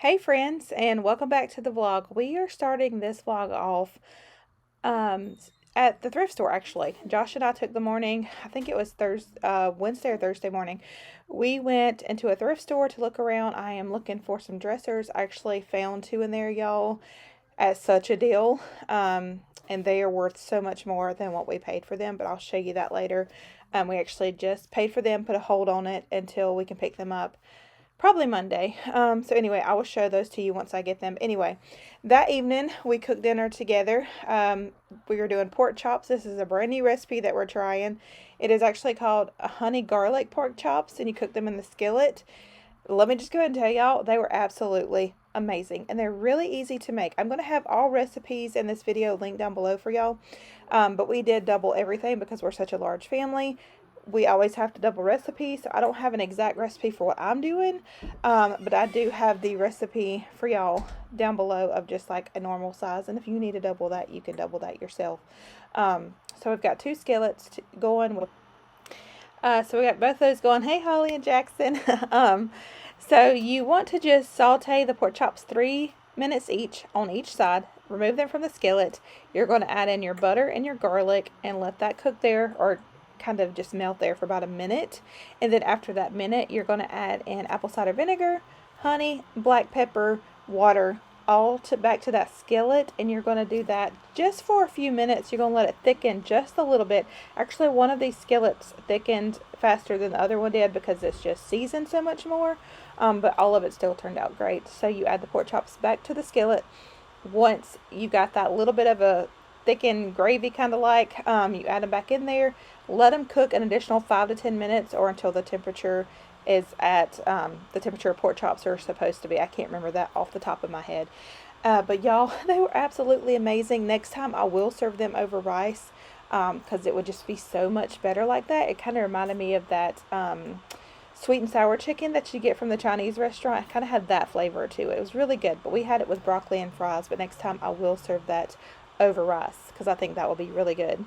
Hey friends, and welcome back to the vlog. We are starting this vlog off um, at the thrift store actually. Josh and I took the morning, I think it was Wednesday or Thursday morning. We went into a thrift store to look around. I am looking for some dressers. I actually found two in there, y'all, at such a deal. And they are worth so much more than what we paid for them, but I'll show you that later. We actually just paid for them, put a hold on it until we can pick them up. Probably Monday. So anyway, I will show those to you once I get them. Anyway, that evening we cooked dinner together. We were doing pork chops. This is a brand new recipe that we're trying. It is actually called a honey garlic pork chops, and you cook them in the skillet. Let me just go ahead and tell y'all, they were absolutely amazing, and they're really easy to make. I'm going to have all recipes in this video linked down below for y'all, but we did double everything because we're such a large family. We always have to double recipes, so I don't have an exact recipe for what I'm doing, but I do have the recipe for y'all down below of just like a normal size, and if you need to double that, you can double that yourself. So we've got two skillets going with so we got both those going. Hey, Holly and Jackson. So you want to just saute the pork chops 3 minutes each on each side. Remove them from the skillet. You're going to add in your butter and your garlic and let that cook there, or kind of just melt there for about a minute. And then after that minute, you're going to add in apple cider vinegar, honey, black pepper, water, all back to that skillet, and you're going to do that just for a few minutes. You're going to let it thicken just a little bit. Actually, one of these skillets thickened faster than the other one did because it's just seasoned so much more, but all of it still turned out great. So you add the pork chops back to the skillet. Once you got that little bit of a thickened gravy kind of like, you add them back in there. Let them cook an additional 5 to 10 minutes, or until the temperature is at the temperature pork chops are supposed to be. I can't remember that off the top of my head. But y'all, they were absolutely amazing. Next time I will serve them over rice, because it would just be so much better like that. It kind of reminded me of that sweet and sour chicken that you get from the Chinese restaurant. It kind of had that flavor to it. It was really good, but we had it with broccoli and fries. But next time I will serve that over rice because I think that will be really good.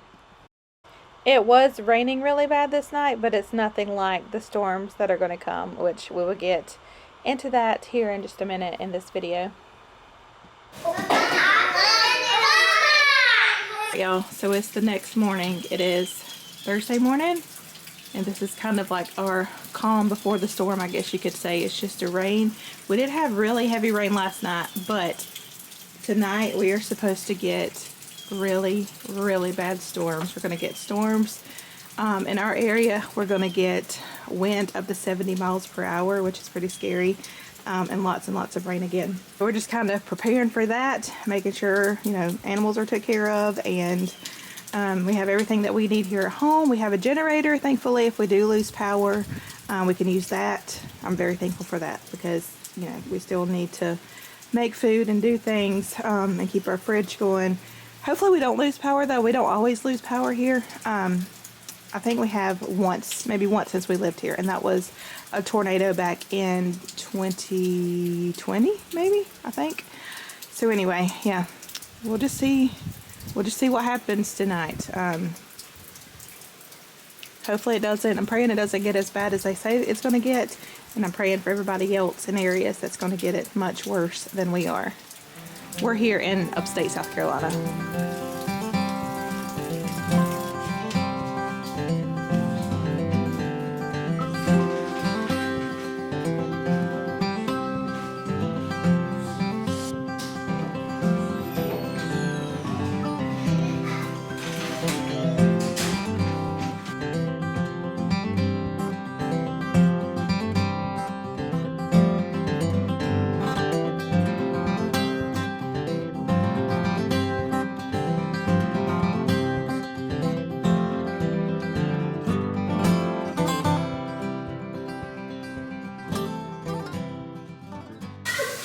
It was raining really bad this night, but it's nothing like the storms that are going to come, which we will get into that here in just a minute in this video. Y'all, so it's the next morning. It is Thursday morning, and this is kind of like our calm before the storm, I guess you could say. It's just a rain. We did have really heavy rain last night, but tonight we are supposed to get really bad storms. We're going to get storms in our area. We're going to get wind up to 70 miles per hour, which is pretty scary, and lots of rain again. We're just kind of preparing for that, making sure, you know, animals are taken care of, and we have everything that we need here at home. We have a generator, thankfully. If we do lose power, we can use that. I'm very thankful for that because, you know, we still need to make food and do things and keep our fridge going. Hopefully we don't lose power, though. We don't always lose power here. I think we have maybe once since we lived here, and that was a tornado back in 2020, maybe, I think. So anyway, yeah, we'll just see what happens tonight. Hopefully it doesn't. I'm praying it doesn't get as bad as they say it's going to get, and I'm praying for everybody else in areas that's going to get it much worse than we are. We're here in Upstate South Carolina.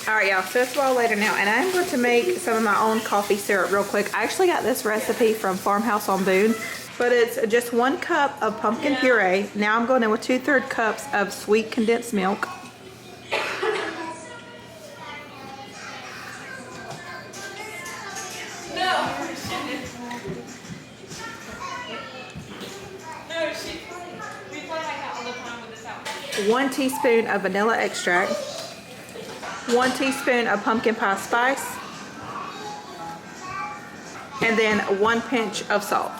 Alright y'all, so it's a while later now, and I'm going to make some of my own coffee syrup real quick. I actually got this recipe from Farmhouse on Boone, but it's just 1 cup of pumpkin puree. Now I'm going in with 2/3 cups of sweet condensed milk. We play like that all the time with this out. 1 teaspoon of vanilla extract. 1 teaspoon of pumpkin pie spice, and then 1 pinch of salt.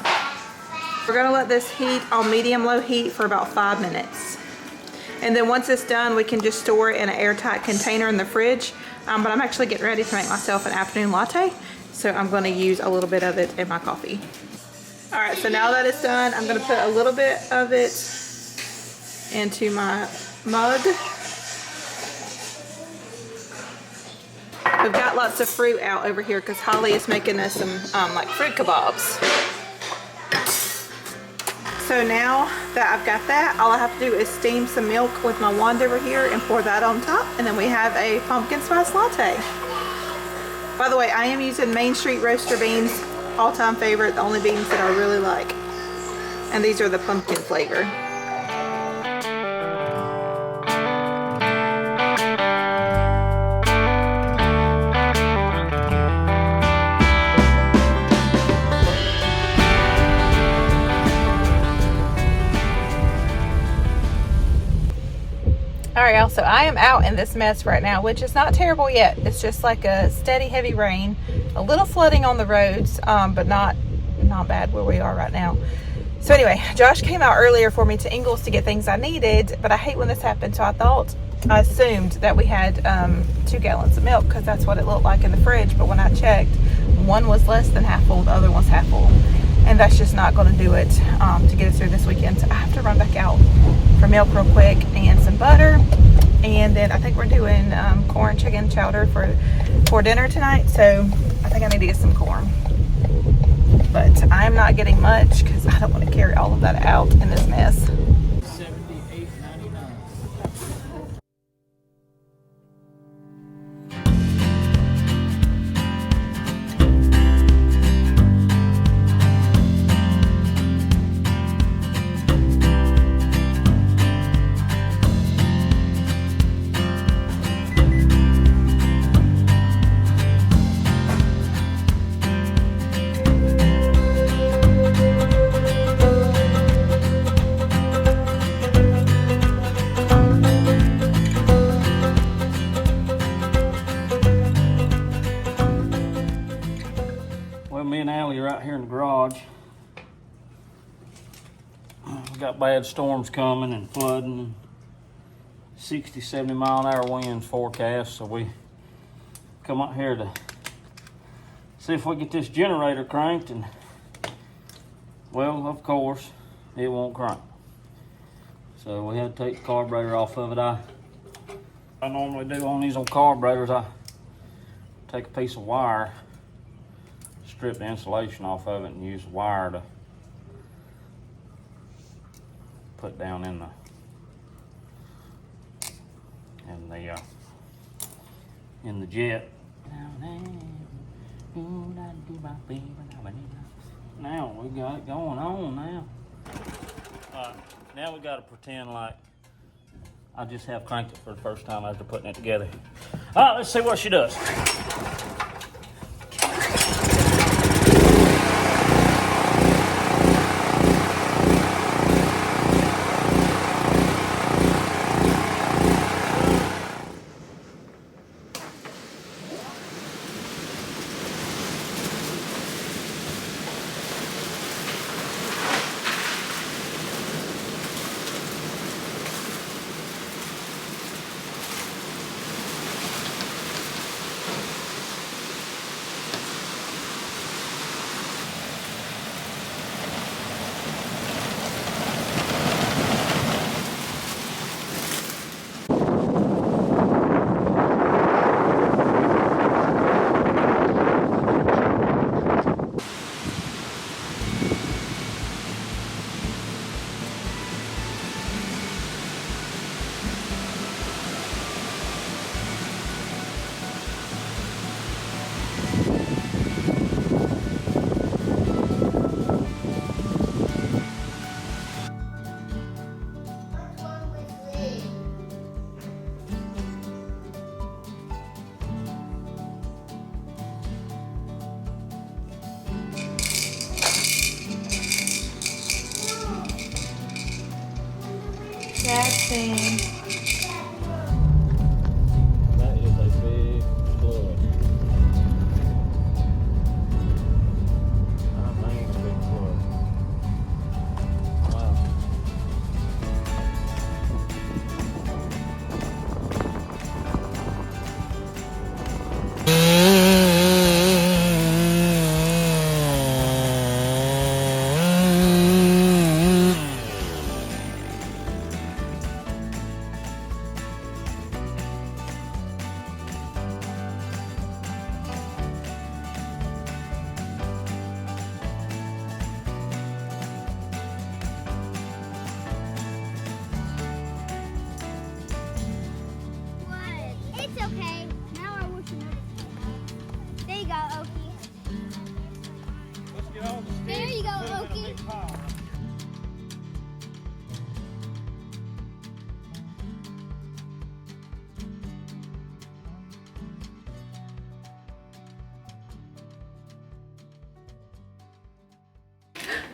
We're gonna let this heat on medium-low heat for about 5 minutes. And then once it's done, we can just store it in an airtight container in the fridge. But I'm actually getting ready to make myself an afternoon latte, so I'm gonna use a little bit of it in my coffee. All right, so now that it's done, I'm gonna put a little bit of it into my mug. We've got lots of fruit out over here because Holly is making us some like fruit kebabs. So now that I've got that, all I have to do is steam some milk with my wand over here and pour that on top, and then we have a pumpkin spice latte. By the way, I am using Main Street roaster beans, all-time favorite, the only beans that I really like. And these are the pumpkin flavor. Alright y'all, so I am out in this mess right now, which is not terrible yet. It's just like a steady heavy rain, a little flooding on the roads, but not bad where we are right now. So anyway, Josh came out earlier for me to Ingles to get things I needed, but I hate when this happens, so I assumed that we had 2 gallons of milk because that's what it looked like in the fridge, but when I checked, one was less than half full, the other one's half full. And that's just not going to do it to get us through this weekend. So I have to run back out for milk real quick and some butter. And then I think we're doing corn chicken chowder for dinner tonight. So I think I need to get some corn. But I'm not getting much because I don't want to carry all of that out in this mess. Right here in the garage. We got bad storms coming and flooding and 60, 70 mile an hour winds forecast, so we come out here to see if we get this generator cranked, and well, of course it won't crank, so we had to take the carburetor off of it. I normally do on these old carburetors, I take a piece of wire, strip the insulation off of it, and use wire to put down in the jet. Now we got it going on now. Now we got to pretend like I just have cranked it for the first time after putting it together. All right, let's see what she does. Jackson. That is a big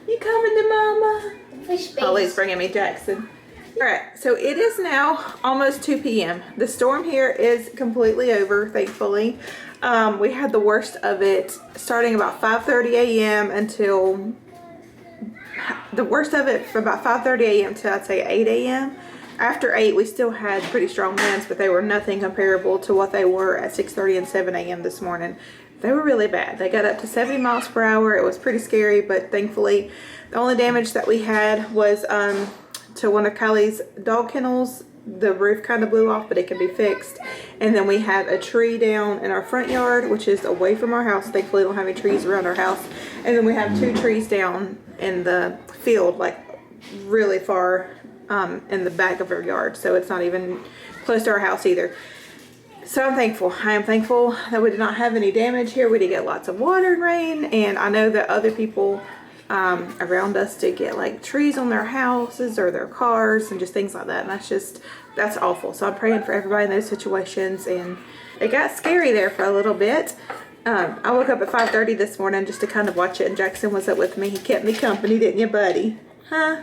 You coming to mama? Fish base. Holly's bringing me Jackson. All right, so it is now almost 2 p.m. The storm here is completely over, thankfully. We had the worst of it starting about 5:30 a.m. until the worst of it from about 5:30 a.m. to I'd say 8 a.m. After 8, we still had pretty strong winds, but they were nothing comparable to what they were at 6:30 and 7 a.m. this morning. They were really bad. They got up to 70 miles per hour. It was pretty scary, but thankfully the only damage that we had was to one of Kylie's dog kennels. The roof kind of blew off, but it can be fixed. And then we had a tree down in our front yard, which is away from our house. Thankfully, we don't have any trees around our house. And then we have 2 trees down in the field, like really far in the back of our yard. So it's not even close to our house either. So I'm thankful. I am thankful that we did not have any damage here. We did get lots of water and rain. And I know that other people around us did get like trees on their houses or their cars and just things like that, and that's awful. So I'm praying for everybody in those situations. And it got scary there for a little bit. I woke up at 5:30 this morning just to kind of watch it, and Jackson was up with me. He kept me company, didn't you, buddy? Huh?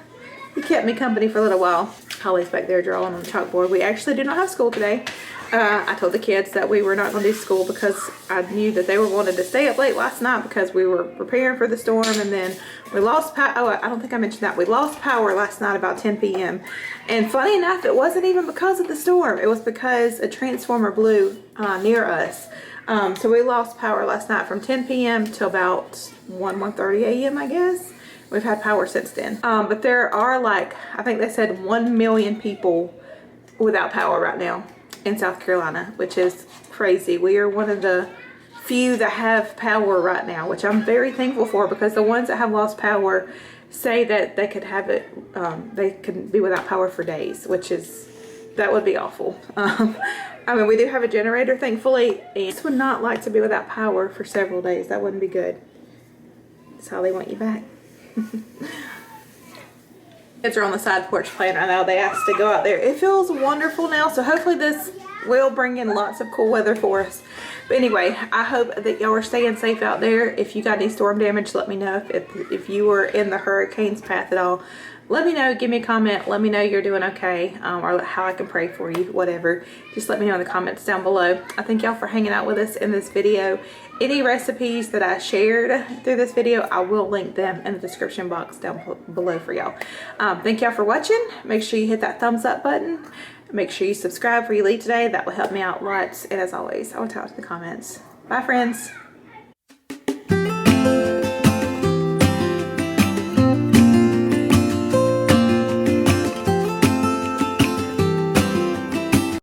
He kept me company for a little while. Holly's back there drawing on the chalkboard. We actually do not have school today. I told the kids that we were not going to do school because I knew that they were wanting to stay up late last night because we were preparing for the storm, and then we lost power. Oh, I don't think I mentioned that. We lost power last night about 10 p.m. And funny enough, it wasn't even because of the storm. It was because a transformer blew near us. So we lost power last night from 10 p.m. to about 1:30 a.m. I guess. We've had power since then. But there are like, I think they said 1 million people without power right now in South Carolina, which is crazy. We are one of the few that have power right now, which I'm very thankful for, because the ones that have lost power say that they could have it, they could be without power for days, that would be awful. I mean, we do have a generator, thankfully, and this would not like to be without power for several days. That wouldn't be good. That's how they want you back. Kids are on the side porch playing right now. They asked to go out there. It feels wonderful now, so hopefully this will bring in lots of cool weather for us. But anyway, I hope that y'all are staying safe out there. If you got any storm damage, let me know. If you were in the hurricane's path at all, let me know. Give me a comment. Let me know you're doing okay, or how I can pray for you, whatever. Just let me know in the comments down below. I thank y'all for hanging out with us in this video. Any recipes that I shared through this video, I will link them in the description box down below for y'all. Thank y'all for watching. Make sure you hit that thumbs up button. Make sure you subscribe before you leave today. That will help me out lots. And as always, I will talk to the comments. Bye, friends.